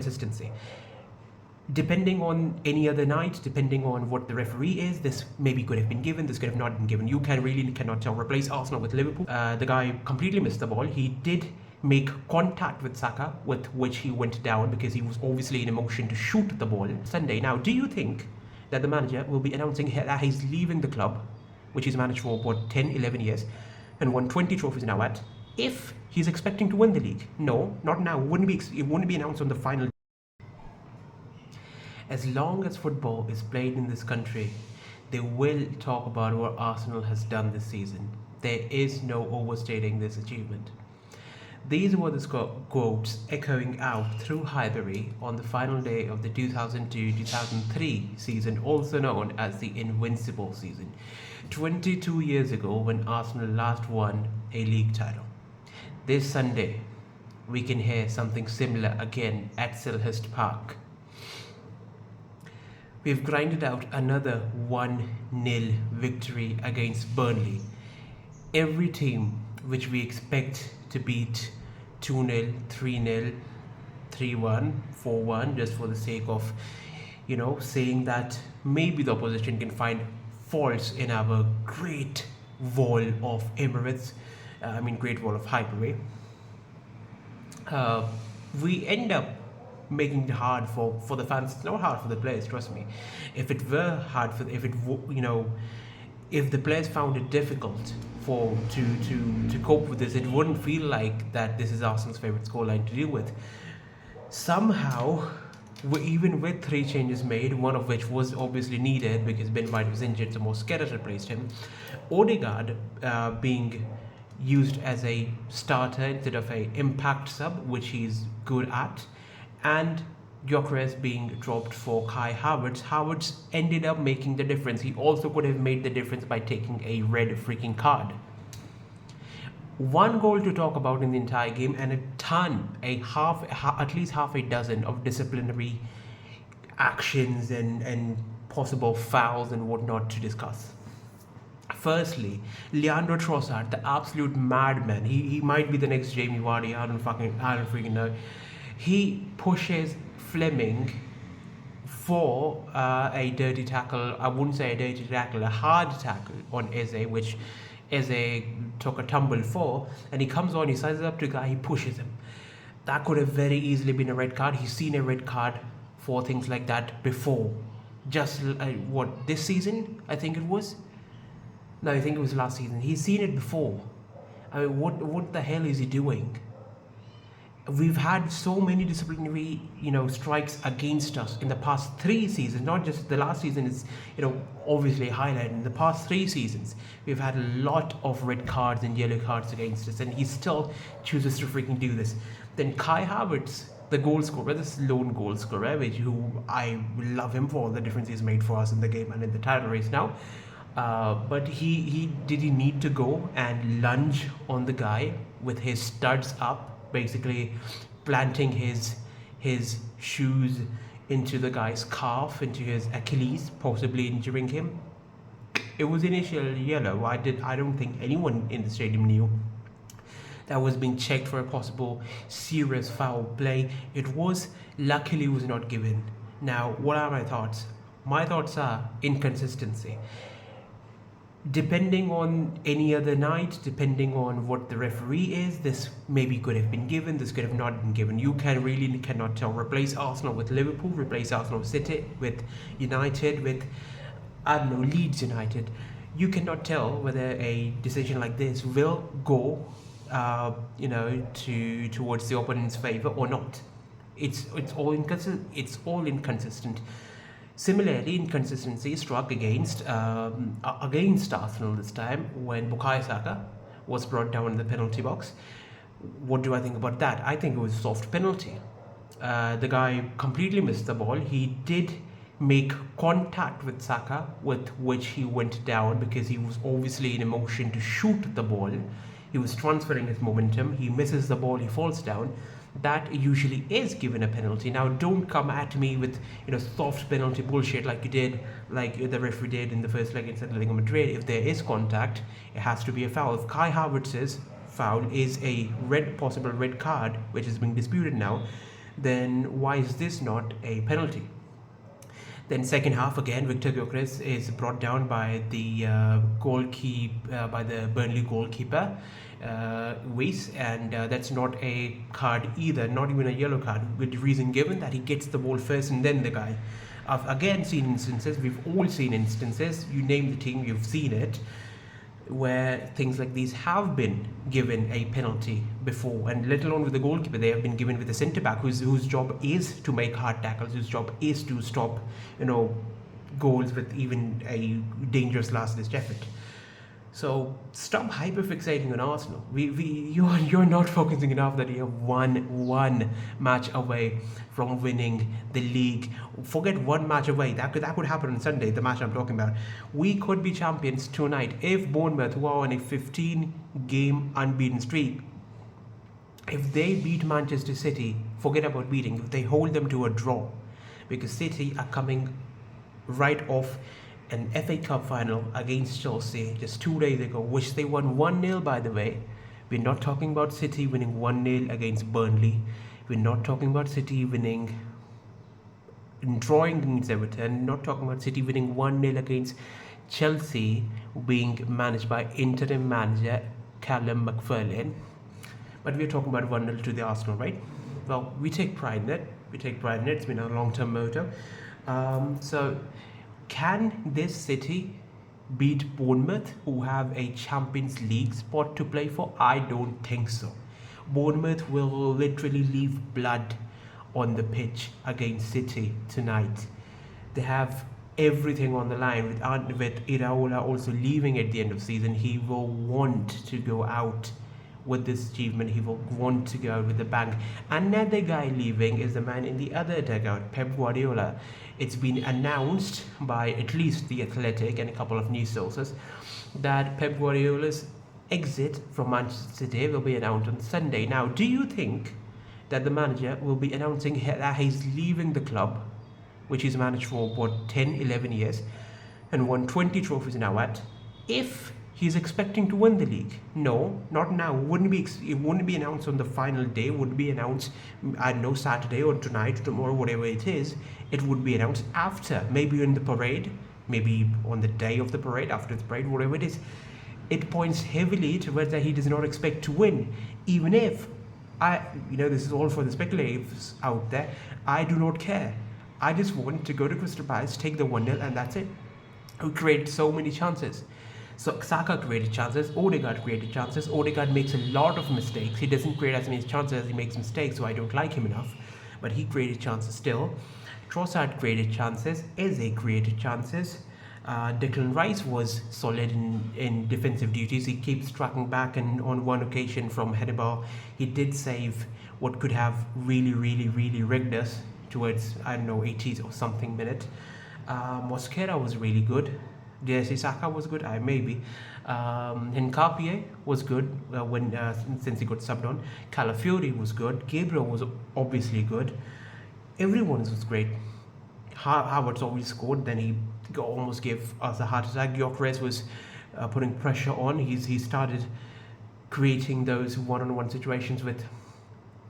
inconsistency. Depending on any other night, depending on what the referee is, this maybe could have been given, this could have not been given. You cannot tell. Replace Arsenal with Liverpool. The guy completely missed the ball. He did make contact with Saka, with which he went down because he was obviously in a motion to shoot the ball Sunday. Now, do you think that the manager will be announcing that he's leaving the club, which he's managed for what, 10, 11 years, and won 20 trophies now at, if he's expecting to win the league? No, not now. It wouldn't be announced on the final. As long as football is played in this country, they will talk about what Arsenal has done this season. There is no overstating this achievement. These were the quotes echoing out through Highbury on the final day of the 2002-2003 season, also known as the Invincible season, 22 years ago when Arsenal last won a league title. This Sunday, we can hear something similar again at Selhurst Park. We've grinded out another 1-0 victory against Burnley. Every team which we expect to beat 2-0, 3-0, 3-1, 4-1, just for the sake of, saying that maybe the opposition can find faults in our great wall of Emirates, great wall of Highbury. We end up making it hard for the fans. It's not hard for the players, trust me. If it were hard if the players found it difficult to cope with this, it wouldn't feel like that this is Arsenal's favourite scoreline to deal with. Somehow, even with 3 changes made, one of which was obviously needed because Ben White was injured, so Mosquera replaced him. Odegaard being used as a starter instead of a impact sub, which he's good at, and Gyökeres being dropped for Kai Havertz. Havertz ended up making the difference. He also could have made the difference by taking a red freaking card. One goal to talk about in the entire game, and at least half a dozen of disciplinary actions and possible fouls and whatnot to discuss. Firstly, Leandro Trossard, the absolute madman. He might be the next Jamie Vardy. I don't freaking know. He pushes Fleming for a dirty tackle. I wouldn't say a dirty tackle, a hard tackle on Eze, which Eze took a tumble for, and he comes on, he sizes up to the guy, he pushes him. That could have very easily been a red card. He's seen a red card for things like that before. Just this season? I think it was. No, I think it was last season. He's seen it before. What the hell is he doing? We've had so many disciplinary, strikes against us in the past 3 seasons. Not just the last season is, obviously highlighted. In the past 3 seasons, we've had a lot of red cards and yellow cards against us, and he still chooses to freaking do this. Then Kai Havertz, the goal scorer, this lone goal scorer, who I love him for all the difference he's made for us in the game and in the title race now. But he need to go and lunge on the guy with his studs up, basically planting his shoes into the guy's calf, into his Achilles, possibly injuring him. It was initial yellow. I don't think anyone in the stadium knew that was being checked for a possible serious foul play. Luckily it was not given. Now, what are my thoughts? My thoughts are inconsistency. Depending on any other night, depending on what the referee is, this maybe could have been given, this could have not been given. You cannot tell. Replace Arsenal with Liverpool, replace Arsenal with City, with United, with, Leeds United. You cannot tell whether a decision like this will go, towards the opponent's favour or not. It's all inconsistent. Similarly, inconsistency struck against Arsenal this time when Bukayo Saka was brought down in the penalty box. What do I think about that? I think it was a soft penalty. The guy completely missed the ball. He did make contact with Saka, with which he went down because he was obviously in a motion to shoot the ball. He was transferring his momentum. He misses the ball. He falls down. That usually is given a penalty. Now, don't come at me with soft penalty bullshit like the referee did in the first leg against Atletico Madrid. If there is contact, it has to be a foul. If Kai Havertz's foul is a possible red card, which is being disputed now, then why is this not a penalty? Then second half again, Victor Gyökeres is brought down by the by the Burnley goalkeeper, Weiss, and that's not a card either, not even a yellow card, with the reason given that he gets the ball first and then the guy. I've again seen instances, we've all seen instances, you name the team, you've seen it, where things like these have been given a penalty before, and let alone with the goalkeeper, they have been given with the centre back whose job is to make hard tackles, whose job is to stop, goals with even a dangerous last-ditch effort. So stop hyperfixating on Arsenal. You're not focusing enough that you have one match away from winning the league. Forget one match away. That could happen on Sunday. The match I'm talking about. We could be champions tonight if Bournemouth, who are on a 15-game unbeaten streak, if they beat Manchester City, forget about beating. If they hold them to a draw, because City are coming right off an FA Cup final against Chelsea just 2 days ago, which they won 1-0, by the way. We're not talking about City winning 1-0 against Burnley. We're not talking about City winning and drawing against Everton. Not talking about City winning 1-0 against Chelsea, being managed by interim manager Callum McFarlane. But we're talking about 1-0 to the Arsenal, right? Well, we take pride in it. It's been our long-term motto. So can this City beat Bournemouth, who have a Champions League spot to play for? I don't think so. Bournemouth will literally leave blood on the pitch against City tonight. They have everything on the line. With Iraola also leaving at the end of the season, he will want to go out with this achievement. He will want to go out with the bang. Another guy leaving is the man in the other dugout, Pep Guardiola. It's been announced by at least The Athletic and a couple of news sources that Pep Guardiola's exit from Manchester City will be announced on Sunday. Now, do you think that the manager will be announcing that he's leaving the club, which he's managed for 10, 11 years and won 20 trophies now at, if he's expecting to win the league? No, not now. It wouldn't be announced on the final day. It would be announced, I don't know, Saturday or tonight, tomorrow, whatever it is. It would be announced after, maybe in the parade, maybe on the day of the parade, after the parade, whatever it is. It points heavily towards that he does not expect to win, even if this is all for the speculators out there. I do not care. I just want to go to Crystal Palace, take the 1-0, and that's it. We create so many chances. So Saka created chances, Odegaard created chances. Odegaard makes a lot of mistakes. He doesn't create as many chances as he makes mistakes, so I don't like him enough. But he created chances still. Trossard created chances. Eze created chances. Declan Rice was solid in defensive duties. He keeps tracking back, and on one occasion from Hannibal, he did save what could have really rigged us towards, 80s or something minute. Mosquera was really good. JSC Saka was good, maybe. Hincapié was good since he got subbed on. Calafiori was good. Gabriel was obviously good. Everyone was great. Havertz always scored, then he almost gave us a heart attack. Gyökeres was putting pressure on. He started creating those one-on-one situations with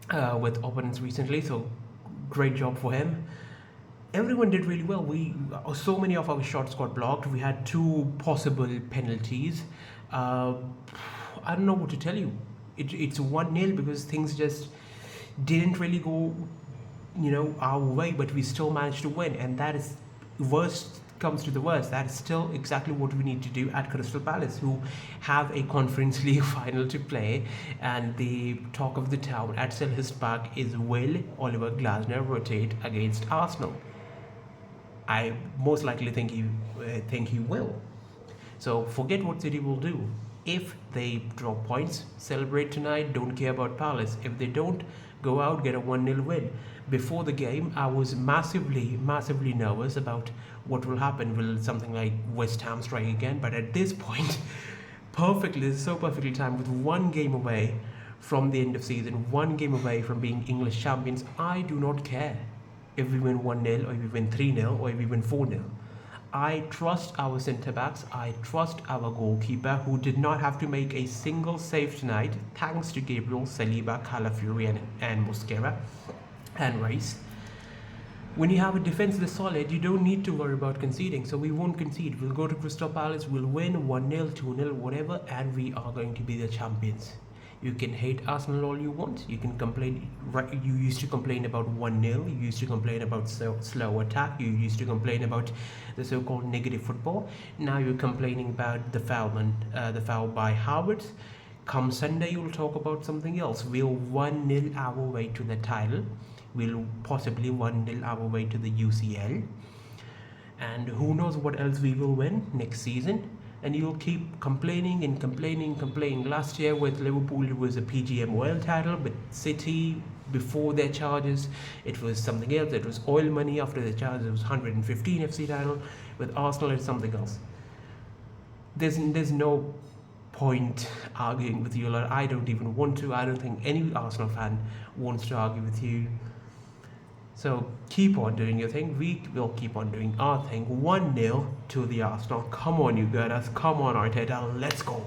opponents recently, so great job for him. Everyone did really well. So many of our shots got blocked. We had 2 possible penalties. I don't know what to tell you. It's 1-0 because things just didn't really go, our way, but we still managed to win. And that is, worst comes to the worst, that is still exactly what we need to do at Crystal Palace, who have a Conference League final to play, and the talk of the town at Selhurst Park is, will Oliver Glasner rotate against Arsenal? I most likely think he will. So forget what City will do. If they drop points, celebrate tonight, don't care about Palace. If they don't, go out, get a 1-0 win. Before the game, I was massively nervous about what will happen. Will something like West Ham strike again? But at this point, this is so perfectly timed, with 1 game away from the end of season, 1 game away from being English champions. I do not care if we win 1-0 or if we win 3-0 or if we win 4-0. I trust our centre-backs, I trust our goalkeeper, who did not have to make a single save tonight, thanks to Gabriel, Saliba, Calafiori and Mosquera. and Rice. When you have a defense this solid, you don't need to worry about conceding. So we won't concede. We'll go to Crystal Palace, we'll win 1-0, 2-0, whatever, and we are going to be the champions. You can hate Arsenal all you want. You can complain. Right, you used to complain about 1-0. You used to complain about slow attack. You used to complain about the so-called negative football. Now you're complaining about the foul by Havertz. Come Sunday, you'll talk about something else. We'll 1-0 our way to the title. We'll possibly 1-0 our way to the UCL. And who knows what else we will win next season. And you'll keep complaining and complaining. Last year with Liverpool, it was a PGMOL title, but City, before their charges, it was something else. It was oil money. After the charges, it was 115 FC title. With Arsenal, it's something else. There's no point arguing with you. I don't even want to. I don't think any Arsenal fan wants to argue with you. So keep on doing your thing. We will keep on doing our thing. 1-0 to the Arsenal. Come on, you guys. Come on, Arteta. Let's go.